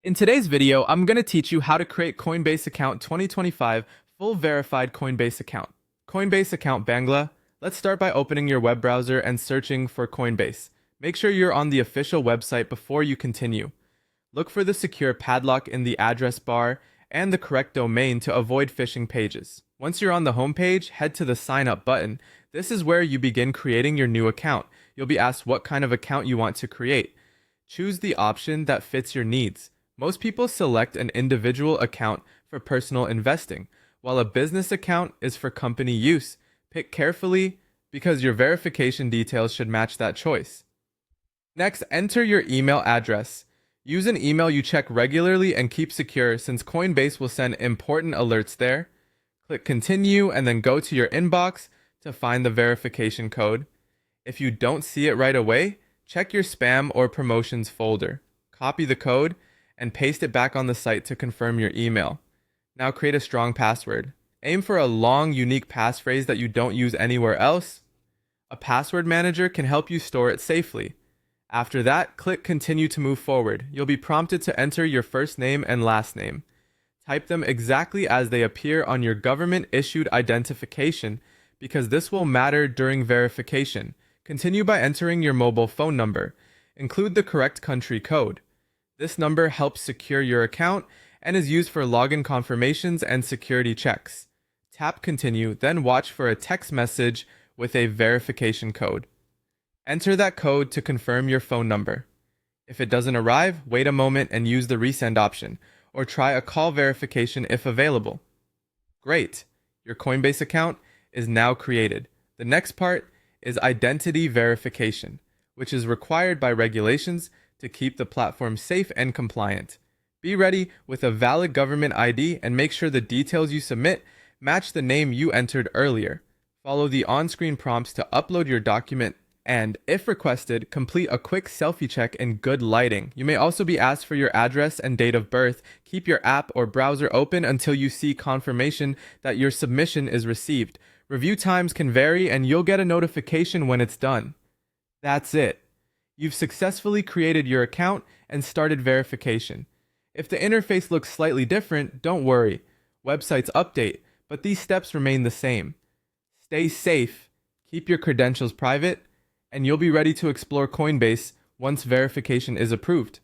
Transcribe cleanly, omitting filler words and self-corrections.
In today's video, I'm going to teach you how to create Coinbase account 2025 full verified Coinbase account. Coinbase account Bangla. Let's start by opening your web browser and searching for Coinbase. Make sure you're on the official website before you continue. Look for the secure padlock in the address bar and the correct domain to avoid phishing pages. Once you're on the homepage, head to the sign up button. This is where you begin creating your new account. You'll be asked what kind of account you want to create. Choose the option that fits your needs. Most people select an individual account for personal investing, while a business account is for company use. Pick carefully because your verification details should match that choice. Next, enter your email address. Use an email you check regularly and keep secure since Coinbase will send important alerts there. Click continue and then go to your inbox to find the verification code. If you don't see it right away, check your spam or promotions folder. Copy the code and paste it back on the site to confirm your email. Now create a strong password. Aim for a long, unique passphrase that you don't use anywhere else. A password manager can help you store it safely. After that, click continue to move forward. You'll be prompted to enter your first name and last name. Type them exactly as they appear on your government-issued identification because this will matter during verification. Continue by entering your mobile phone number. Include the correct country code. This number helps secure your account and is used for login confirmations and security checks. Tap continue, then watch for a text message with a verification code. Enter that code to confirm your phone number. If it doesn't arrive, wait a moment and use the resend option, or try a call verification if available. Great! Your Coinbase account is now created. The next part is identity verification, which is required by regulations to keep the platform safe and compliant. Be ready with a valid government ID and make sure the details you submit match the name you entered earlier. Follow the on-screen prompts to upload your document and, if requested, complete a quick selfie check in good lighting. You may also be asked for your address and date of birth. Keep your app or browser open until you see confirmation that your submission is received. Review times can vary and you'll get a notification when it's done. That's it. You've successfully created your account and started verification. If the interface looks slightly different, don't worry. Websites update, but these steps remain the same. Stay safe, keep your credentials private, and you'll be ready to explore Coinbase once verification is approved.